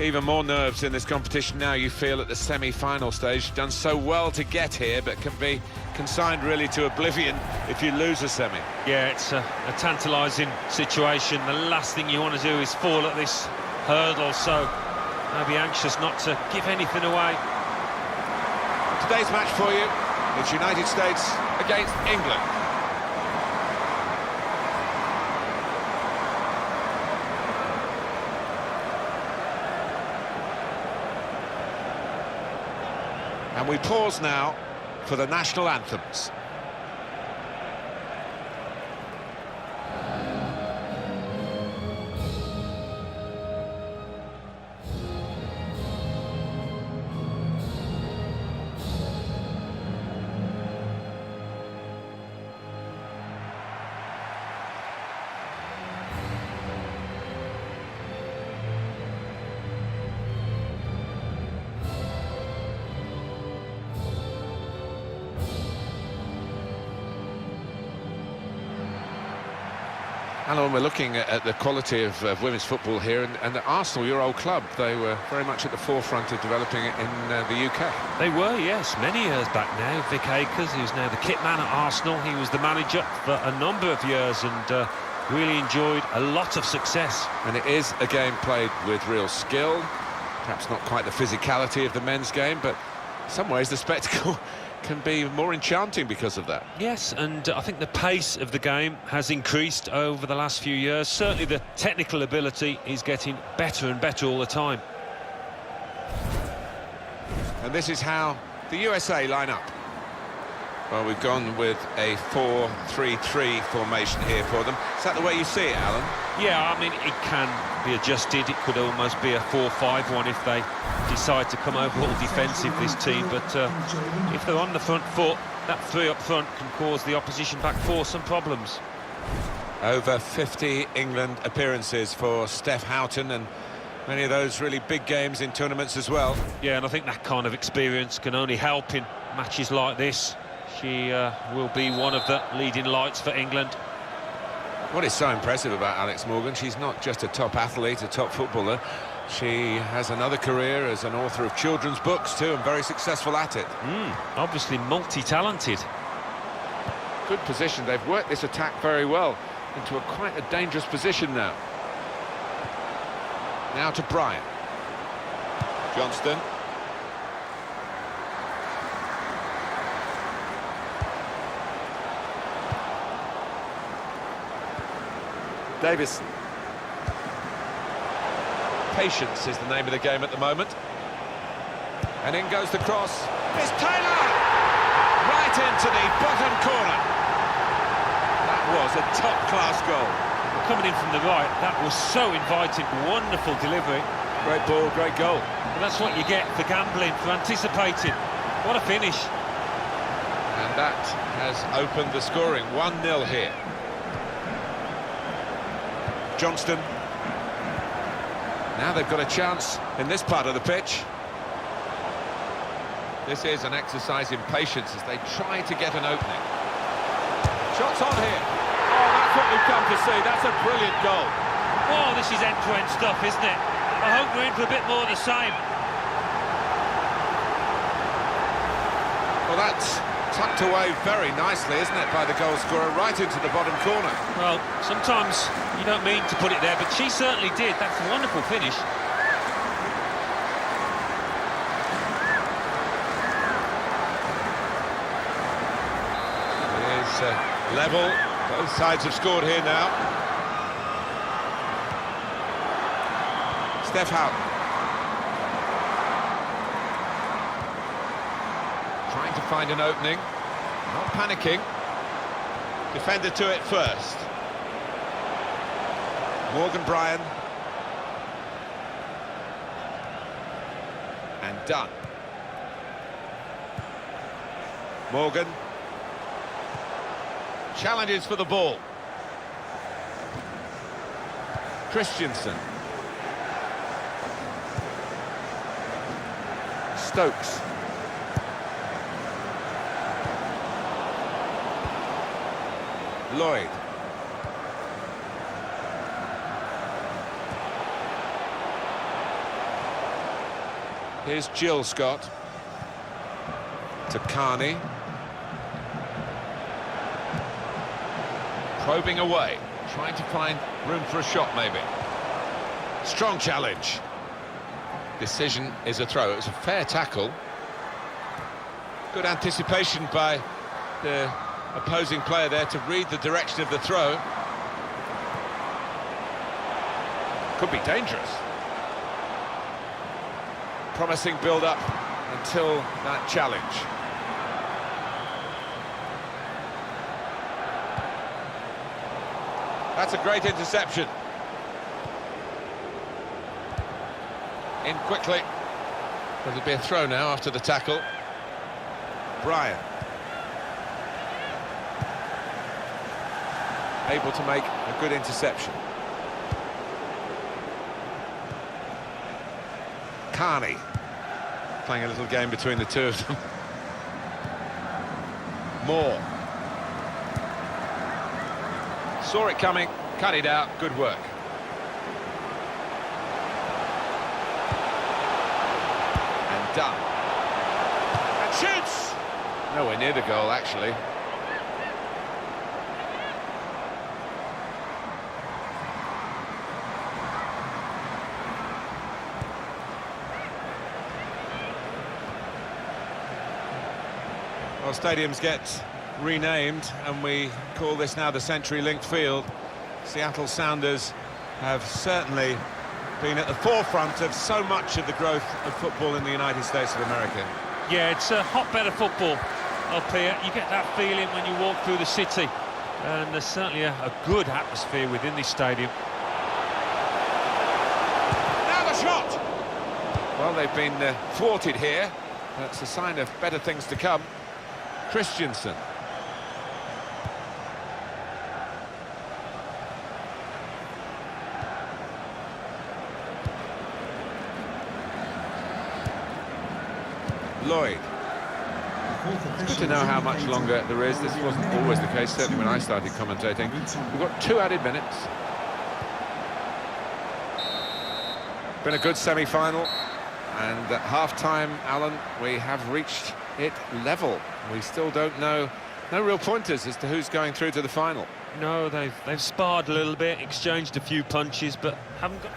Even more nerves in this competition now, you feel, at the semi-final stage. Done so well to get here, but can be consigned really to oblivion if you lose a semi. Yeah, it's a tantalising situation. The last thing you want to do is fall at this hurdle, so I'll be anxious not to give anything away. Today's match for you, it's United States against England. And we pause now for the national anthems. Alan, we're looking at the quality of women's football here, and Arsenal, your old club, they were very much at the forefront of developing it in the UK. They were, yes, many years back now. Vic Akers, who's now the kit man at Arsenal, he was the manager for a number of years and really enjoyed a lot of success. And it is a game played with real skill, perhaps not quite the physicality of the men's game, but in some ways the spectacle can be more enchanting because of that. Yes, and I think the pace of the game has increased over the last few years. Certainly the technical ability is getting better and better all the time. And this is how the USA line up. Well, we've gone with a 4-3-3 formation here for them. Is that the way you see it, Alan? Yeah, I mean, it can be adjusted. It could almost be a 4-5-1 if they decide to come over all defensive, this team. But if they're on the front foot, that three up front can cause the opposition back four some problems. Over 50 England appearances for Steph Houghton, and many of those really big games in tournaments as well. Yeah, and I think that kind of experience can only help in matches like this. She will be one of the leading lights for England. What is so impressive about Alex Morgan, she's not just a top athlete, a top footballer. She has another career as an author of children's books too, and very successful at it. Obviously multi-talented. Good position. They've worked this attack very well into quite a dangerous position now. Now to Bryant. Johnston. Davison. Patience is the name of the game at the moment. And in goes the cross. It's Taylor! Right into the bottom corner. That was a top-class goal. Coming in from the right, that was so inviting. Wonderful delivery. Great ball, great goal. And that's what you get for gambling, for anticipating. What a finish. And that has opened the scoring. 1-0 here. Johnston. Now they've got a chance in this part of the pitch. This is an exercise in patience as they try to get an opening. Shots on here. Oh, that's what we've come to see. That's a brilliant goal. Oh, this is end-to-end stuff, isn't it? I hope we're in for a bit more of the same. Well, that's tucked away very nicely, isn't it, by the goal scorer, right into the bottom corner. Well, sometimes you don't mean to put it there, but she certainly did. That's a wonderful finish. It is level. Both sides have scored here now. Steph Houghton. Trying to find an opening. Not panicking. Defender to it first. Morgan Bryan. And done. Morgan. Challenges for the ball. Christensen. Stokes. Lloyd. Here's Jill Scott. To Carney. Probing away, trying to find room for a shot maybe. Strong challenge. Decision is a throw. It was a fair tackle. Good anticipation by the opposing player there to read the direction of the throw. Could be dangerous. Promising build-up until that challenge. That's a great interception. In quickly. It'll be a throw now after the tackle. Bryan. Able to make a good interception. Carney. Playing a little game between the two of them. Moore. Saw it coming, cut it out, good work. And done. And shoots! Nowhere near the goal, actually. Well, stadiums get renamed, and we call this now the CenturyLink Field. Seattle Sounders have certainly been at the forefront of so much of the growth of football in the United States of America. Yeah, it's a hotbed of football up here. You get that feeling when you walk through the city, and there's certainly a good atmosphere within this stadium. Now the shot! Well, they've been thwarted here. That's a sign of better things to come. Christensen. Lloyd. It's good to know how much longer there is. This wasn't always the case, certainly when I started commentating. We've got 2 added minutes. Been a good semi-final, and at half-time, Alan, we have reached it level. We still don't know, no real pointers as to who's going through to the final. No, they've sparred a little bit, exchanged a few punches, but haven't got...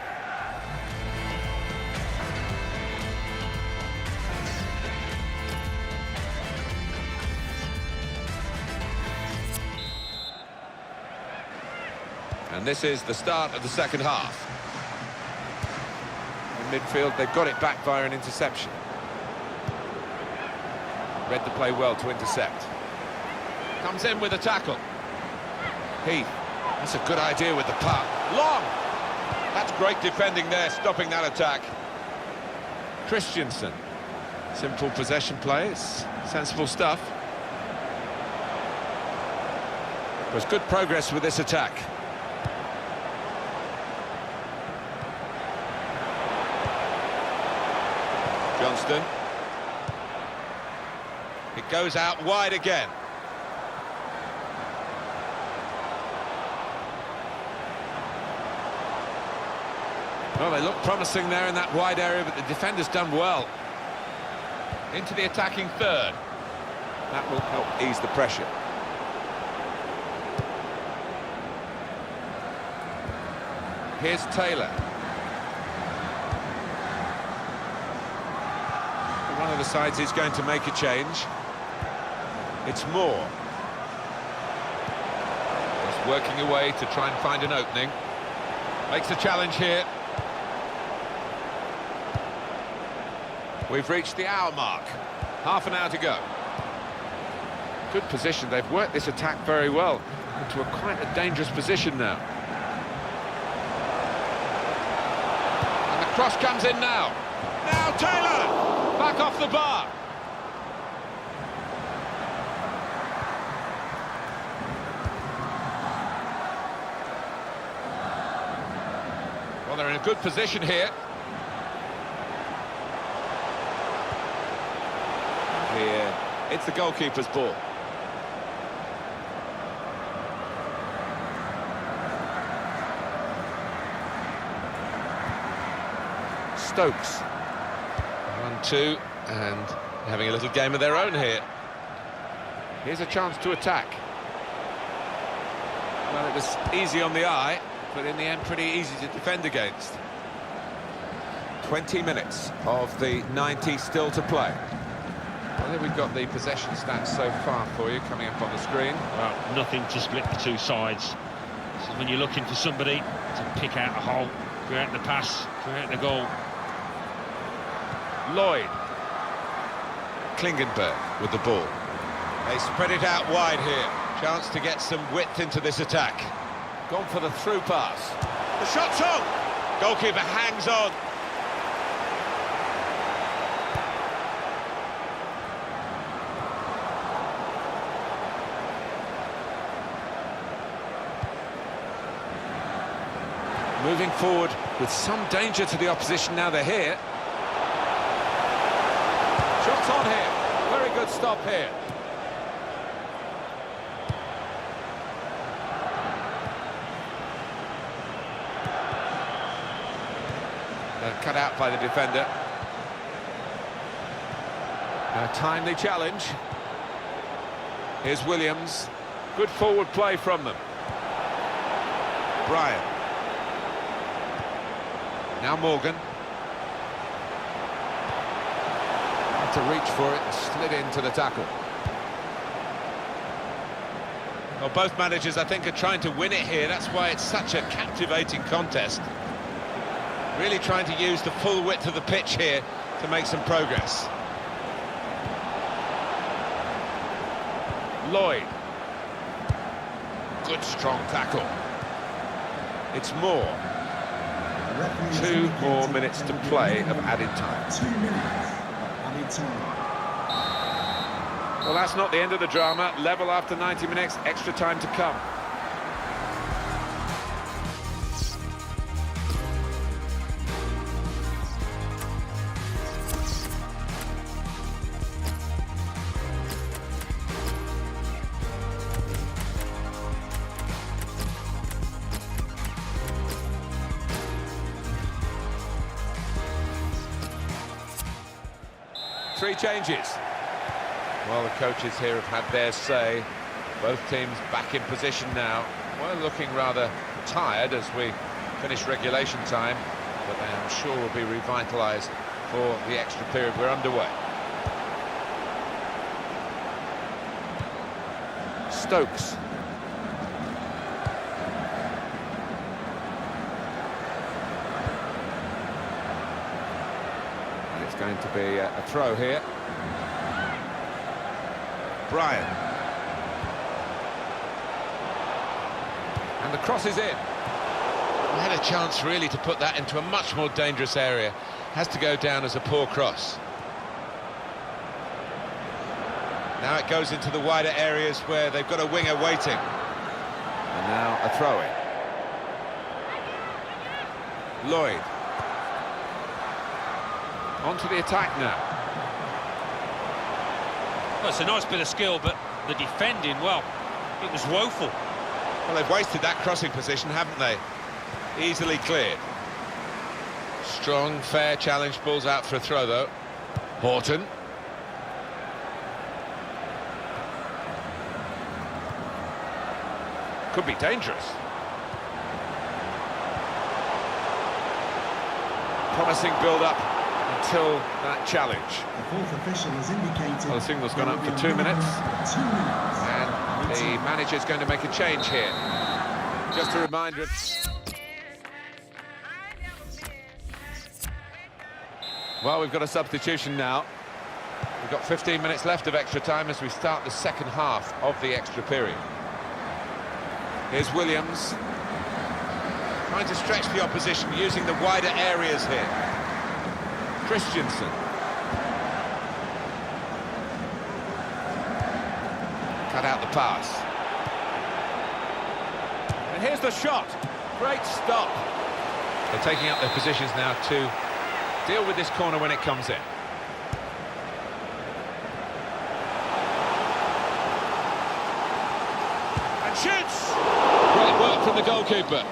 And this is the start of the second half. In midfield, they've got it back via an interception. Read the play well to intercept. Comes in with a tackle. Heath, that's a good idea with the puck. Long! That's great defending there, stopping that attack. Christensen. Simple possession play, it's sensible stuff. There's good progress with this attack. Johnston. It goes out wide again. Well, they look promising there in that wide area, but the defender's done well. Into the attacking third. That will help ease the pressure. Here's Taylor. One of the sides is going to make a change. It's Moore. Just working away to try and find an opening. Makes a challenge here. We've reached the hour mark. Half an hour to go. Good position. They've worked this attack very well into quite a dangerous position now. And the cross comes in now. Now Taylor! Back off the bar. Well, they're in a good position here. Here, it's the goalkeeper's ball. Stokes. 1-2, and having a little game of their own here. Here's a chance to attack. Well, it was easy on the eye, but in the end pretty easy to defend against. 20 minutes of the 90 still to play. Well, here we've got the possession stats so far for you coming up on the screen. Well, nothing to split the two sides. This is when you're looking for somebody to pick out a hole, create the pass, create the goal. Lloyd. Klingenberg with the ball. They spread it out wide here. Chance to get some width into this attack. Gone for the through pass. The shot's on! Goalkeeper hangs on. Moving forward with some danger to the opposition now they're here. Shots on here. Very good stop here. They're cut out by the defender. A timely challenge. Here's Williams. Good forward play from them. Bryan. Now Morgan. Had to reach for it and slid into the tackle. Well, both managers, I think, are trying to win it here. That's why it's such a captivating contest. Really trying to use the full width of the pitch here to make some progress. Lloyd. Good strong tackle. It's Moore. 2 more minutes to play of added time. 2 minutes of added time. Well, that's not the end of the drama. Level after 90 minutes, extra time to come. Three changes. Well, the coaches here have had their say. Both teams back in position now. Well, looking rather tired as we finish regulation time, but they, I'm sure, will be revitalised for the extra period. We're underway. Stokes. It's going to be a throw here. Bryan. And the cross is in. We had a chance really to put that into a much more dangerous area. Has to go down as a poor cross. Now it goes into the wider areas where they've got a winger waiting. And now a throw-in. Lloyd. On to the attack now. Well, it's a nice bit of skill, but the defending, well, it was woeful. Well, they've wasted that crossing position, haven't they? Easily cleared. Strong, fair challenge, balls out for a throw, though. Horton. Could be dangerous. Promising build-up until that challenge. The fourth official has indicated. Well, the signal's gone up for 2 minutes. 2 minutes. And the manager's going to make a change here. Just a reminder of... Well, we've got a substitution now. We've got 15 minutes left of extra time as we start the second half of the extra period. Here's Williams. Trying to stretch the opposition using the wider areas here. Christensen. Cut out the pass. And here's the shot. Great stop. They're taking up their positions now to deal with this corner when it comes in. And shoots! Great work from the goalkeeper.